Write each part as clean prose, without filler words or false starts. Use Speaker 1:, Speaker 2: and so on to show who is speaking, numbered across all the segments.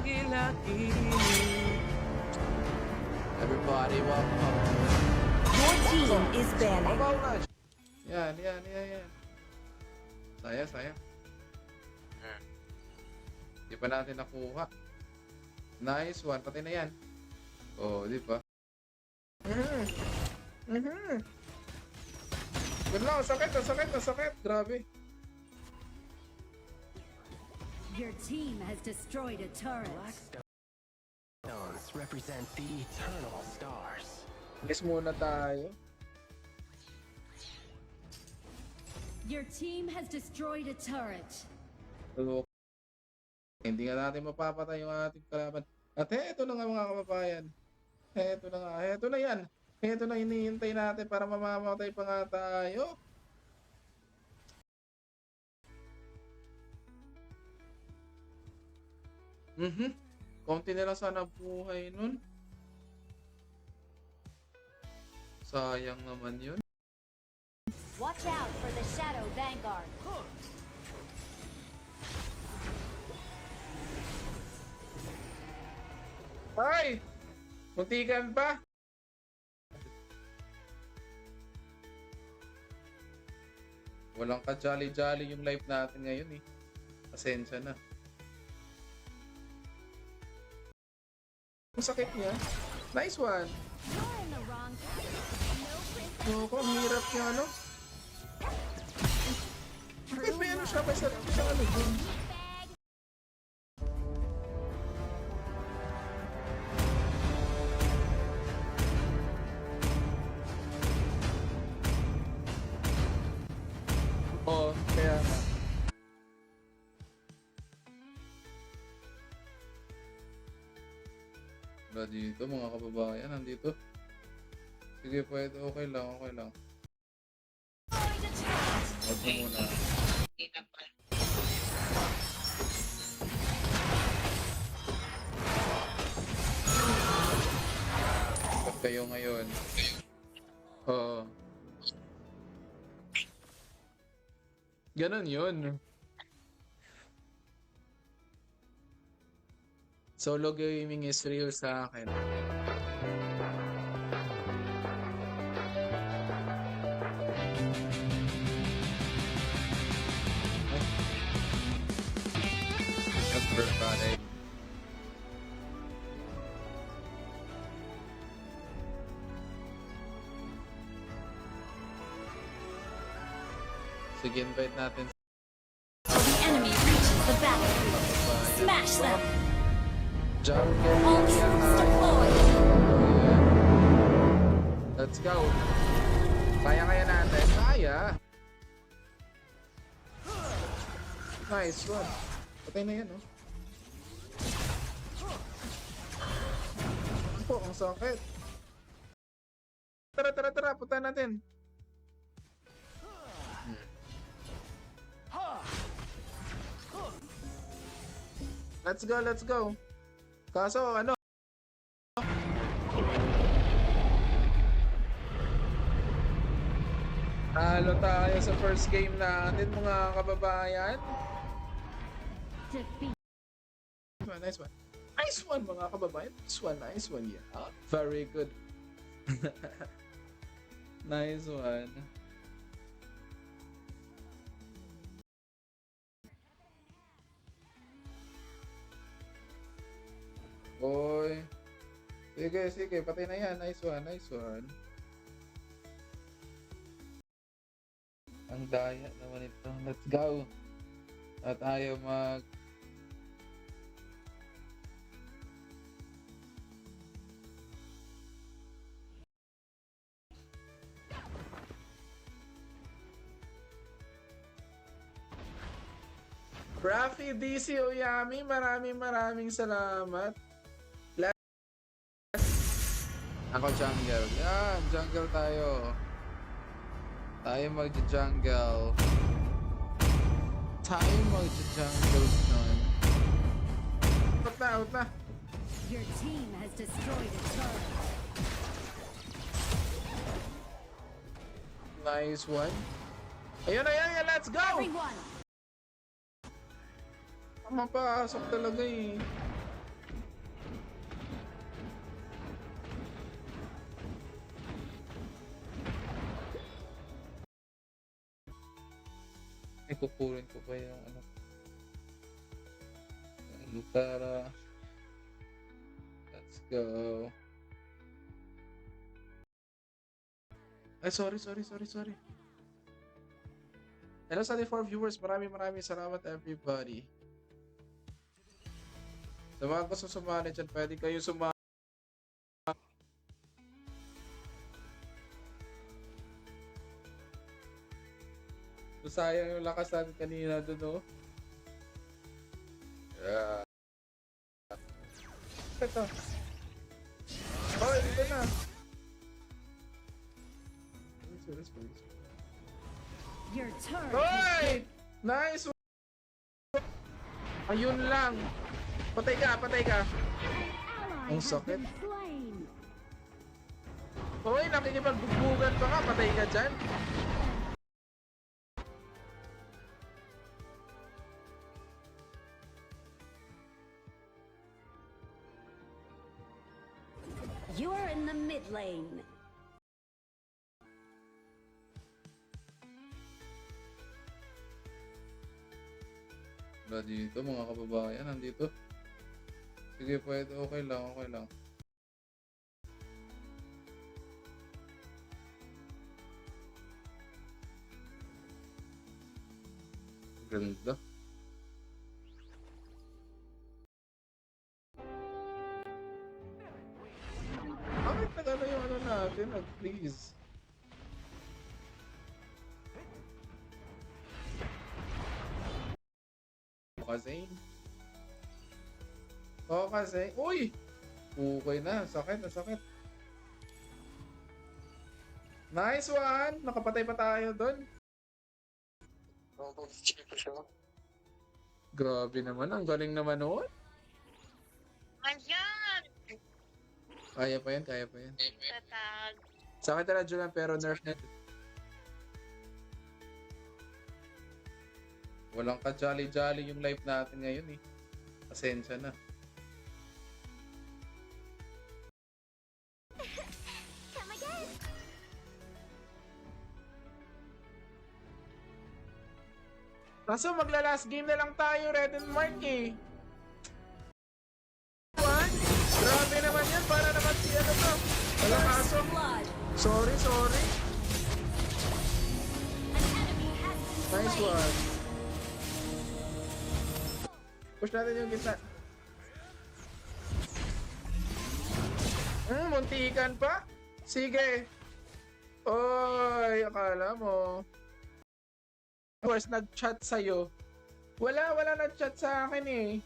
Speaker 1: lagi-lagi. Everybody walk home.
Speaker 2: Your team is banning.
Speaker 1: Yan. Sayang. Di pa natin nakuha. Nice one. Patay na yan. Oh, di ba? Good lang. Sakit. Grabe.
Speaker 3: Your team has destroyed a turret.
Speaker 4: Stones represent the eternal stars.
Speaker 1: Guess muna tayo.
Speaker 3: Your team has destroyed a turret.
Speaker 1: Look. Hindi nga natin mapapatay yung ating kalaban. At heto na nga mga kababayan. Heto na yan. Heto na hinihintay natin para mamamatay pa nga tayo. Konti na lang sana buhay nun. Sayang naman yun.
Speaker 3: Watch out for the Shadow Vanguard.
Speaker 1: Ay! Muntikan pa! Walang ka-jolly-jolly yung life natin ngayon eh. Pasensya na. Ang sakit niya. Nice one!
Speaker 3: You're in the wrong path.
Speaker 1: Ako, ang hirap niya ano. Bakit may ano siya? May sarili siyang ano dun. Oo, kaya nga. Wala dito mga kababayan, nandito. Sige, pwede. Okay lang. Huwag mo muna. Ba't kayo ngayon? Oo. Ganon yun. Solo gaming is real sa akin. Everybody. Sige, invite natin.
Speaker 3: The enemy reaches the battlefield. Smash them.
Speaker 1: Jungle.
Speaker 3: All troops deployed.
Speaker 1: Let's go. Kaya natin. Kaya. Nice one. Patay na yan, oh. Po, ang sakit. Tara. Punta natin. Let's go. Kaso, ano? Talo tayo sa first game natin, mga kababayan.
Speaker 3: Defeat.
Speaker 1: Nice one, mga kababayan. Nice one, yeah. Very good. Nice one. Oy. Sige, patay na yan. Nice one. Ang daya naman ito. Let's go. At ayaw mag... Rafi DC Oyami, maraming salamat. Ako jungle. Yan, jungle tayo. Tayo mag-jungle. nun. Out na.
Speaker 3: Your team has destroyed a turret.
Speaker 1: Nice one. Ayun, let's go!
Speaker 3: Everyone,
Speaker 1: Mapasok talaga eh. Ay, kukunin ko pa yung ano. Para, let's go. Ay, sorry. Hello sa ating 4 viewers. Maraming salamat everybody. Sa mga gusto sumali dyan, pwede kayo sumali. So, sayang yung lakas natin kanina doon, no? Yeah. Ito. Oh, ito na.
Speaker 2: Your turret has
Speaker 1: Hoy! Nice! Ayun lang. Patay ka. Ang sakit.
Speaker 2: been slain.
Speaker 1: Hoy, nakikipagbugbugan pa ka. Patay ka dyan.
Speaker 2: You're in the mid lane.
Speaker 1: Wala dito, mga kababayan. Nandito. Sige, pwede. Okay lang. Ganda. Bakit nag-ano yung ano natin? Nag-freeze. Kasi. Uy! Okay na. Sakit. Nice one! Nakapatay pa tayo doon. Grabe naman. Ang galing naman noon.
Speaker 5: Ayan!
Speaker 1: Kaya pa yan.
Speaker 5: Tatag.
Speaker 1: Sakit na lang pero nerf net. Walang ka-jolly-jolly yung life natin ngayon eh. Pasensya na. Kaso magla-last game na lang tayo, Red and Mark eh. What? Grabe naman yan, para naman si ano to. Wala kaso.
Speaker 2: Blood.
Speaker 1: Sorry.
Speaker 2: An enemy has been
Speaker 1: Nice
Speaker 2: slain.
Speaker 1: one. Push natin yung gitna. Muntikan pa? Sige. Oy, akala mo. Course, nag-chat sa'yo. Wala nag-chat sa akin eh.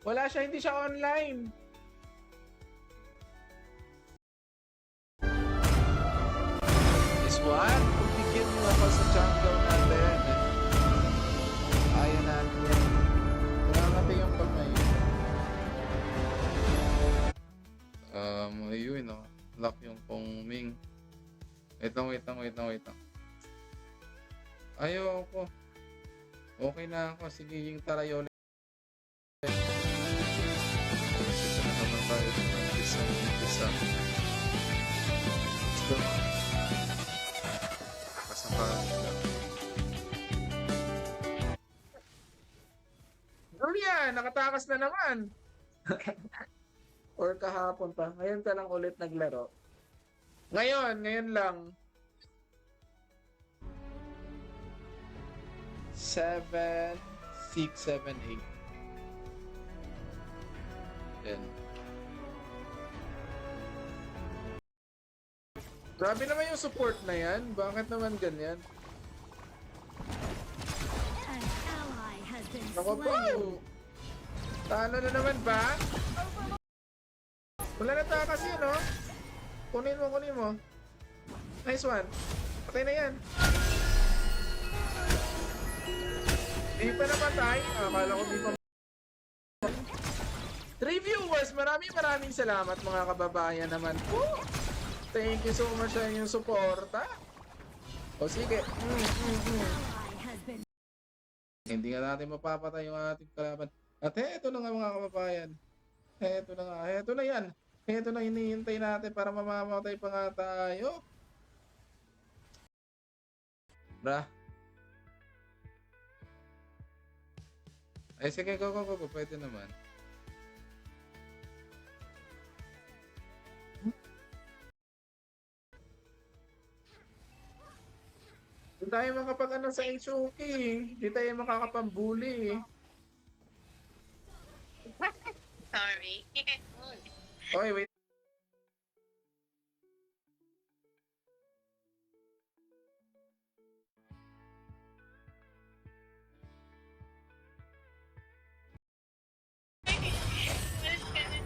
Speaker 1: Wala siya, hindi siya online. This one, bigyan mo ako sa jungle natin. Ayaw natin yan. Kailangan natin yung pagmay. Ayun oh. Lock yung Kong Ming. Wait lang. Ayoko. Okay na ako. Sige, yung Tarayola. Ito na naman tayo sa umpisa. Let's go. Kasapahan lang. Ano yan? Nakatakas na naman. Or kahapon pa. Ngayon ka lang ulit naglaro. Ngayon lang. 7, 6, 7, 8. Then. Grabe naman yung support na yan. Bakit naman ganyan?
Speaker 2: An ally has been
Speaker 1: Nako po!
Speaker 2: slain.
Speaker 1: Talo na naman ba? Wala na takas yun, no? Kunin mo. Nice one. Patay na yan. Di pa napatay. Akala ko di pa. 3 viewers. Maraming salamat mga kababayan naman po. Thank you so much sa inyong suporta. O sige.
Speaker 2: Ally has been
Speaker 1: Hindi nga natin mapapatay yung ating kalaban. At eto na nga mga kababayan. Eto na yan. Ito na hinihintay natin para mamamatay pa nga tayo. Bra. Ay, sige, go. Pwede naman. Hindi tayo makapag-ano sa Ichuki. Hindi tayo makakapambuli.
Speaker 5: Sorry.
Speaker 1: Okay, wait.
Speaker 5: Bilis ka na.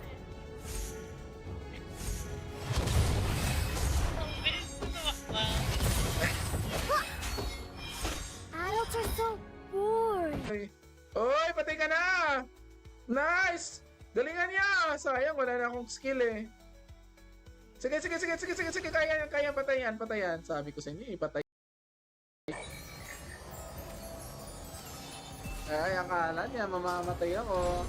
Speaker 5: Ang bilis mo tumakbo.
Speaker 2: Adults are so bored.
Speaker 1: Oy, patay ka na! Nice! Galingan niya! Sayang, wala na akong skill eh. Sige. Kaya patayan. Sabi ko sa inyo, ipatay. Ay, akala niya, mamamatay ako.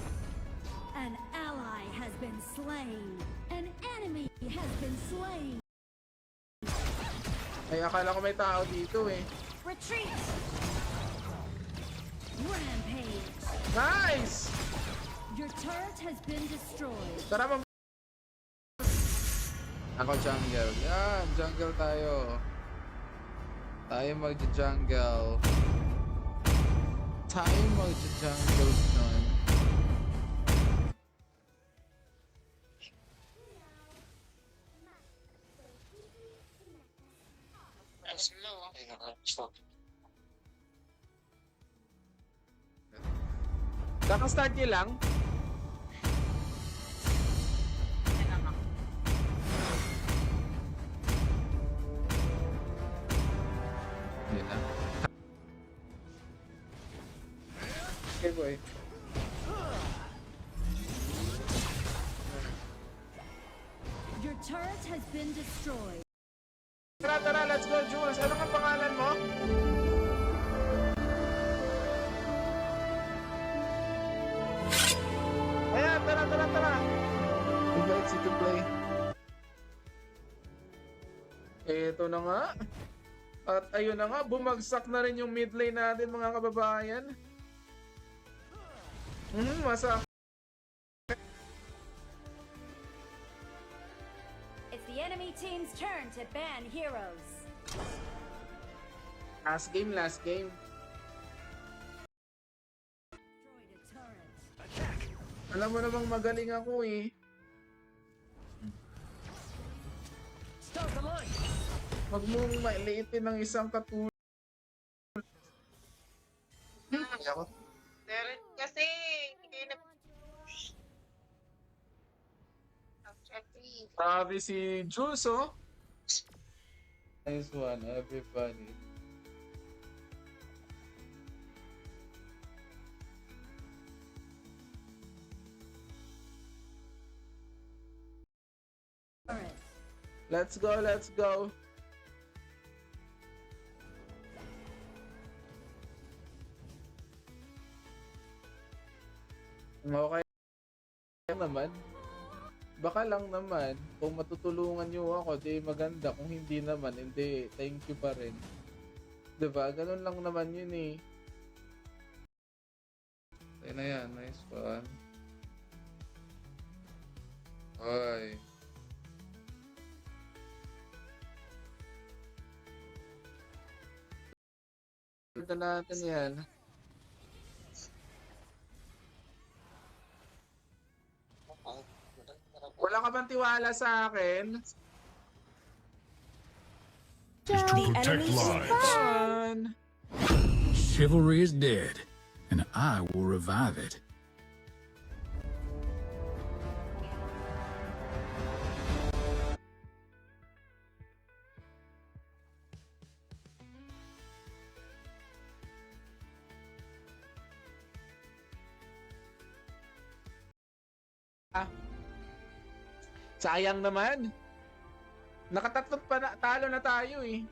Speaker 2: An ally has been slain. An enemy has been slain.
Speaker 1: Ay, akala ko may tao dito eh.
Speaker 2: Retreat. Rampage.
Speaker 1: Nice!
Speaker 2: Your turret has been destroyed.
Speaker 1: Tara mo. Ako jungle. Yan, jungle tayo. Tayo mag-jungle. Nun.
Speaker 5: Ang slow.
Speaker 1: Kaka-start niyo lang. Yun na. Okay, boy.
Speaker 2: Your turret has been destroyed.
Speaker 1: Tara, let's go, Jules. Ano ang pangalan mo? Ayan, tara. Invite si to play. Eto na nga. At ayun na nga, bumagsak na rin yung mid lane natin, mga kababayan. Masa.
Speaker 2: It's the enemy team's turn to ban heroes.
Speaker 1: Last game.
Speaker 2: Destroyed a turret.
Speaker 1: Alam mo namang magaling ako eh. Wag mong mailiitin ng isang katulad. Ako.
Speaker 5: Meron kasi. Hindi na. Actually.
Speaker 1: Sabi si Jules, oh. Nice one, everybody.
Speaker 2: Turret.
Speaker 1: Let's go. Okay naman. Baka lang naman, kung matutulungan nyo ako, di maganda. Kung hindi naman, hindi, thank you pa rin. Diba? Ganun lang naman yun eh. Ayun na yan, nice one. Ay. Ito natin yan. Wala ka bang tiwala sa akin?
Speaker 6: To protect lives.
Speaker 1: Fun!
Speaker 6: Chivalry is dead, and I will revive it.
Speaker 1: Sayang naman. Nakatatlong talo na tayo eh.